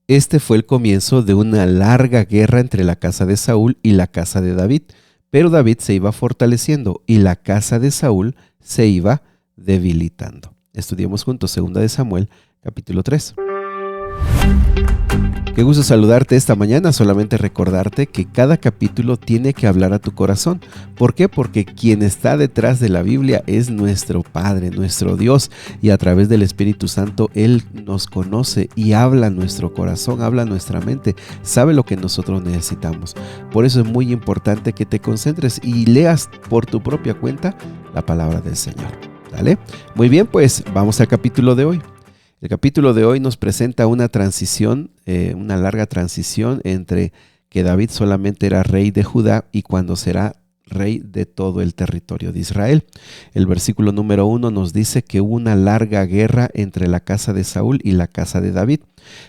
Este fue el comienzo de una larga guerra entre la casa de Saúl y la casa de David, pero David se iba fortaleciendo y la casa de Saúl se iba debilitando. Estudiemos juntos 2 de Samuel, capítulo 3. Qué gusto saludarte esta mañana, solamente recordarte que cada capítulo tiene que hablar a tu corazón. ¿Por qué? Porque quien está detrás de la Biblia es nuestro Padre, nuestro Dios, y a través del Espíritu Santo Él nos conoce y habla a nuestro corazón, habla a nuestra mente, sabe lo que nosotros necesitamos. Por eso es muy importante que te concentres y leas por tu propia cuenta la palabra del Señor. ¿Dale? Muy bien, pues vamos al capítulo de hoy. El capítulo de hoy nos presenta una transición, una larga transición entre que David solamente era rey de Judá y cuando será rey de todo el territorio de Israel. El versículo número 1 nos dice que hubo una larga guerra entre la casa de Saúl y la casa de David.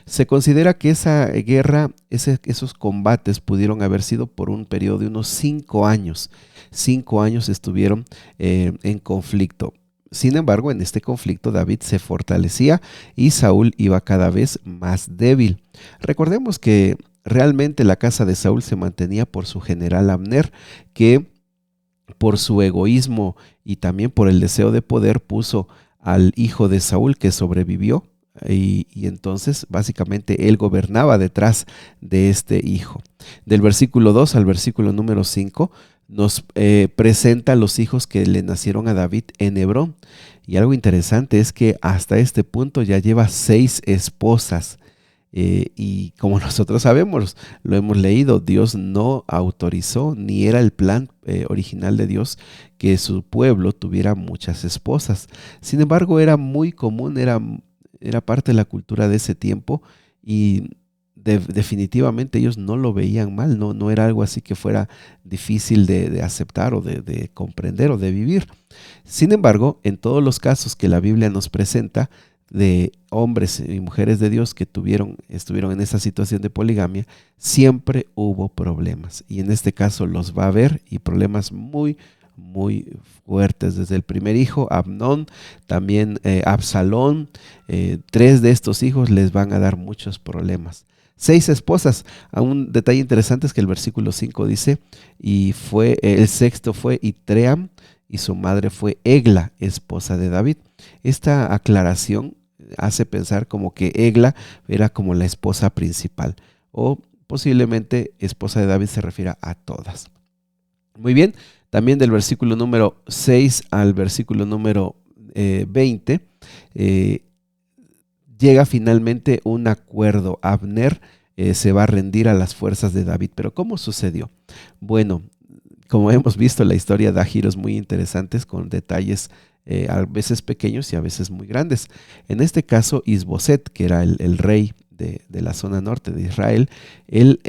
Se considera que esa guerra, esos combates pudieron haber sido por un periodo de unos 5 años. 5 años estuvieron en conflicto. Sin embargo, en este conflicto David se fortalecía y Saúl iba cada vez más débil. Recordemos que realmente la casa de Saúl se mantenía por su general Abner, que por su egoísmo y también por el deseo de poder puso al hijo de Saúl que sobrevivió y entonces básicamente él gobernaba detrás de este hijo. Del versículo 2 al versículo número 5 nos presenta los hijos que le nacieron a David en Hebrón. Y algo interesante es que hasta este punto ya lleva 6 esposas. Y como nosotros sabemos, lo hemos leído, Dios no autorizó, ni era el plan original de Dios que su pueblo tuviera muchas esposas. Sin embargo, era muy común, era parte de la cultura de ese tiempo y definitivamente ellos no lo veían mal, no era algo así que fuera difícil de aceptar o de comprender o de vivir. Sin embargo, en todos los casos que la Biblia nos presenta de hombres y mujeres de Dios que estuvieron en esa situación de poligamia, siempre hubo problemas. Y en este caso los va a haber y problemas muy fuertes. Desde el primer hijo, Amnón, también Absalón, 3 de estos hijos les van a dar muchos problemas. 6 esposas. Un detalle interesante es que el versículo 5 dice, y fue el sexto fue Itream, y su madre fue Egla, esposa de David. Esta aclaración hace pensar como que Egla era como la esposa principal, o posiblemente esposa de David se refiere a todas. Muy bien, también del versículo número 6 al versículo número 20, llega finalmente un acuerdo. Abner se va a rendir a las fuerzas de David. Pero ¿cómo sucedió? Bueno, como hemos visto, la historia da giros muy interesantes con detalles a veces pequeños y a veces muy grandes. En este caso, Isboset, que era el rey de la zona norte de Israel, él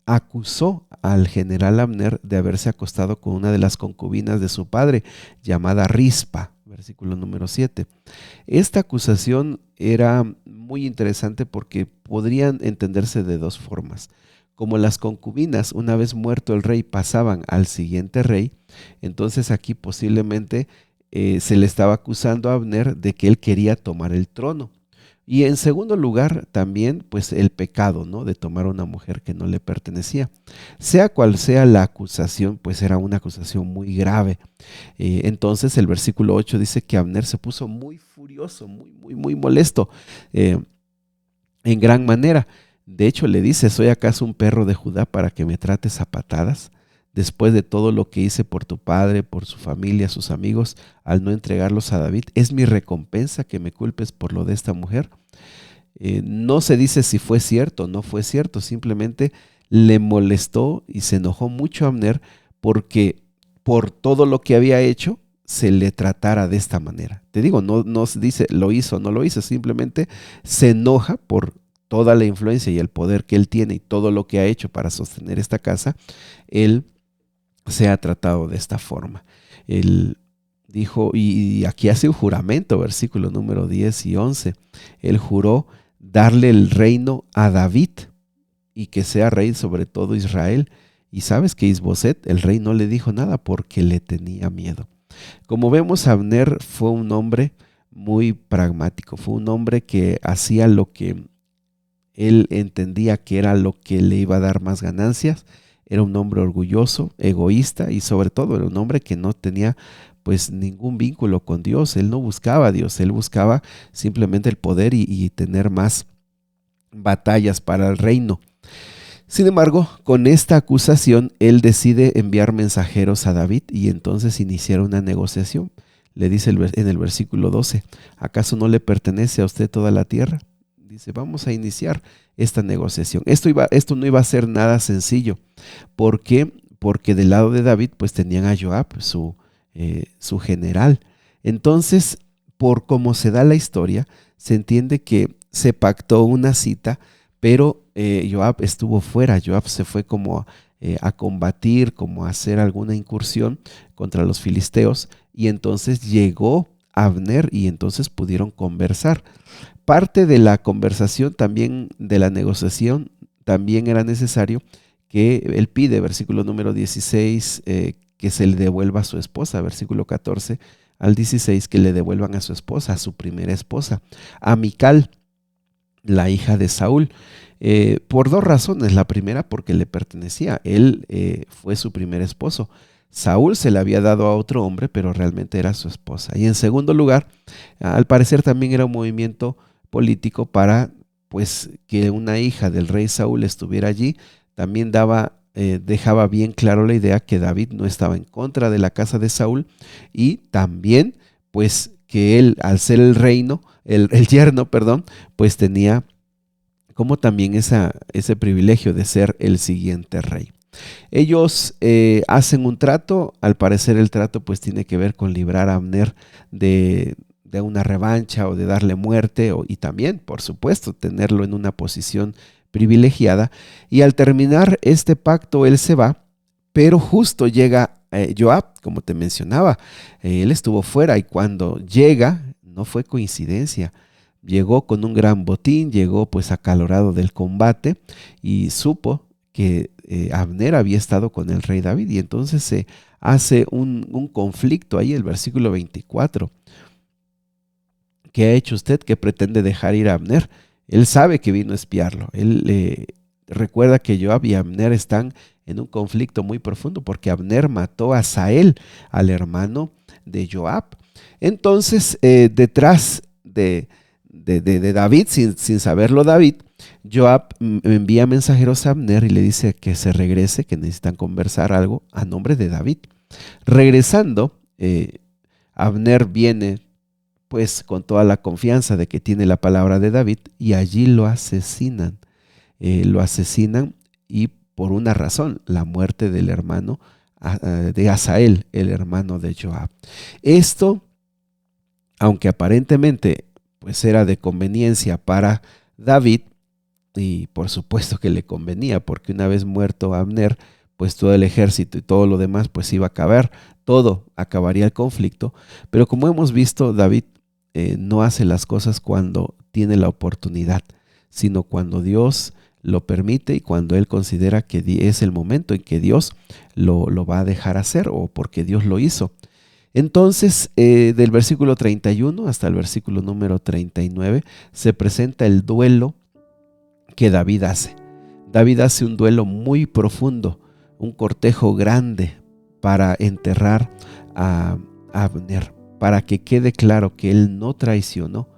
acusó al general Abner de haberse acostado con una de las concubinas de su padre, llamada Rispa, versículo número 7. Esta acusación era muy interesante porque podrían entenderse de 2 formas. Como las concubinas, una vez muerto el rey, pasaban al siguiente rey, entonces aquí posiblemente se le estaba acusando a Abner de que él quería tomar el trono. Y en segundo lugar, también pues el pecado, ¿no? De tomar a una mujer que no le pertenecía. Sea cual sea la acusación, pues era una acusación muy grave. Entonces el versículo 8 dice que Abner se puso muy furioso, muy molesto, en gran manera. De hecho le dice, ¿soy acaso un perro de Judá para que me trates a patadas? Después de todo lo que hice por tu padre, por su familia, sus amigos, al no entregarlos a David, ¿es mi recompensa que me culpes por lo de esta mujer? No se dice si fue cierto o no fue cierto, simplemente le molestó y se enojó mucho a Abner porque por todo lo que había hecho se le tratara de esta manera. Te digo, no se dice lo hizo o no lo hizo, simplemente se enoja por toda la influencia y el poder que él tiene y todo lo que ha hecho para sostener esta casa. Él se ha tratado de esta forma. Él dijo, y aquí hace un juramento, versículo número 10 y 11. Él juró darle el reino a David y que sea rey sobre todo Israel. Y sabes que Isboset, el rey, no le dijo nada porque le tenía miedo. Como vemos, Abner fue un hombre muy pragmático, fue un hombre que hacía lo que Él entendía que era lo que le iba a dar más ganancias. Era un hombre orgulloso, egoísta y sobre todo era un hombre que no tenía pues ningún vínculo con Dios. Él no buscaba a Dios, él buscaba simplemente el poder y tener más batallas para el reino. Sin embargo, con esta acusación, él decide enviar mensajeros a David y entonces iniciar una negociación. Le dice en el versículo 12, ¿acaso no le pertenece a usted toda la tierra? Dice, vamos a iniciar esta negociación. Esto no iba a ser nada sencillo. ¿Por qué? Porque del lado de David pues tenían a Joab, su general. Entonces, por cómo se da la historia, se entiende que se pactó una cita, pero Joab estuvo fuera. Joab se fue como a combatir, como a hacer alguna incursión contra los filisteos, y entonces llegó Abner y entonces pudieron conversar. Parte de la conversación también, de la negociación, también era necesario que él pide, versículo número 16, que se le devuelva a su esposa, versículo 14 al 16, que le devuelvan a su esposa, a su primera esposa, a Mical, la hija de Saúl, por dos razones. La primera, porque le pertenecía, él fue su primer esposo. Saúl se le había dado a otro hombre, pero realmente era su esposa. Y en segundo lugar, al parecer también era un movimiento político para pues que una hija del rey Saúl estuviera allí. También dejaba bien claro la idea que David no estaba en contra de la casa de Saúl, y también pues que él, al ser el yerno, perdón, pues tenía como también ese privilegio de ser el siguiente rey. Ellos hacen un trato. Al parecer el trato pues tiene que ver con librar a Abner de una revancha o de darle muerte, y también, por supuesto, tenerlo en una posición privilegiada. Y al terminar este pacto, él se va, pero justo llega Joab, como te mencionaba. Él estuvo fuera y cuando llega, no fue coincidencia. Llegó con un gran botín, llegó pues acalorado del combate y supo que Abner había estado con el rey David, y entonces se hace un conflicto ahí, el versículo 24. ¿Qué ha hecho usted que pretende dejar ir a Abner? Él sabe que vino a espiarlo. Él recuerda que Joab y Abner están en un conflicto muy profundo porque Abner mató a Asael, al hermano de Joab. Entonces, detrás de David, sin saberlo David, Joab envía mensajeros a Abner y le dice que se regrese, que necesitan conversar algo a nombre de David. Regresando, Abner viene pues con toda la confianza de que tiene la palabra de David, y allí lo asesinan. Lo asesinan, y por una razón, la muerte del hermano de Asael, el hermano de Joab. Esto, aunque aparentemente pues era de conveniencia para David, y por supuesto que le convenía, porque una vez muerto Abner, pues todo el ejército y todo lo demás pues iba a acabar, todo acabaría el conflicto. Pero como hemos visto, David no hace las cosas cuando tiene la oportunidad, sino cuando Dios lo permite y cuando él considera que es el momento en que Dios lo va a dejar hacer, o porque Dios lo hizo. Entonces, del versículo 31 hasta el versículo número 39, se presenta el duelo que David hace. David hace un duelo muy profundo, un cortejo grande para enterrar a Abner, para que quede claro que él no traicionó,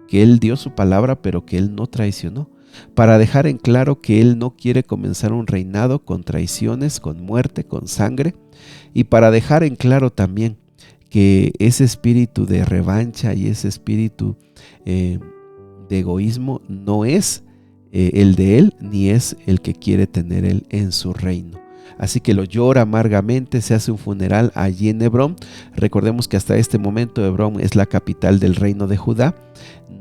que él dio su palabra, pero que él no traicionó, para dejar en claro que él no quiere comenzar un reinado con traiciones, con muerte, con sangre, y para dejar en claro también que ese espíritu de revancha y ese espíritu de egoísmo no es el de él, ni es el que quiere tener él en su reino. Así que lo llora amargamente, se hace un funeral allí en Hebrón. Recordemos que hasta este momento Hebrón es la capital del reino de Judá.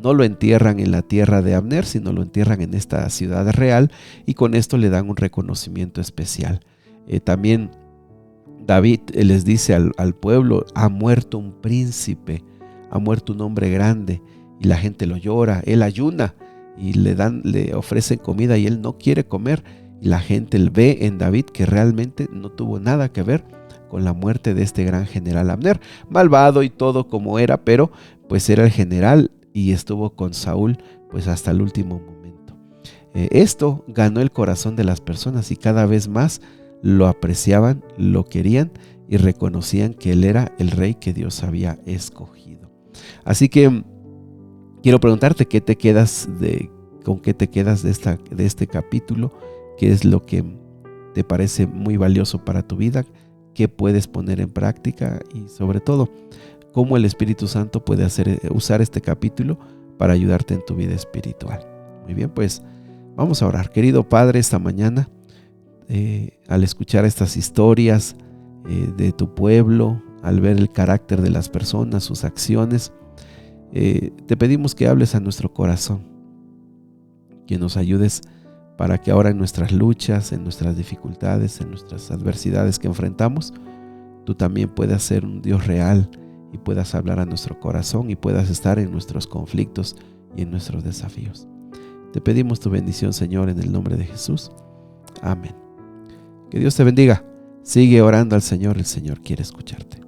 No lo entierran en la tierra de Abner, sino lo entierran en esta ciudad real, y con esto le dan un reconocimiento especial. También David les dice al pueblo: ha muerto un príncipe, ha muerto un hombre grande, y la gente lo llora. Él ayuna y le ofrecen comida y él no quiere comer, y la gente ve en David que realmente no tuvo nada que ver con la muerte de este gran general Abner, malvado y todo como era, pero pues era el general y estuvo con Saúl pues hasta el último momento. Esto ganó el corazón de las personas y cada vez más lo apreciaban, lo querían y reconocían que él era el rey que Dios había escogido. Así que quiero preguntarte con qué te quedas de este capítulo, qué es lo que te parece muy valioso para tu vida, qué puedes poner en práctica y sobre todo, cómo el Espíritu Santo puede usar este capítulo para ayudarte en tu vida espiritual. Muy bien, pues vamos a orar. Querido Padre, esta mañana, al escuchar estas historias de tu pueblo, al ver el carácter de las personas, sus acciones, te pedimos que hables a nuestro corazón, que nos ayudes para que ahora en nuestras luchas, en nuestras dificultades, en nuestras adversidades que enfrentamos, tú también puedas ser un Dios real y puedas hablar a nuestro corazón y puedas estar en nuestros conflictos y en nuestros desafíos. Te pedimos tu bendición, Señor, en el nombre de Jesús. Amén. Que Dios te bendiga. Sigue orando al Señor, el Señor quiere escucharte.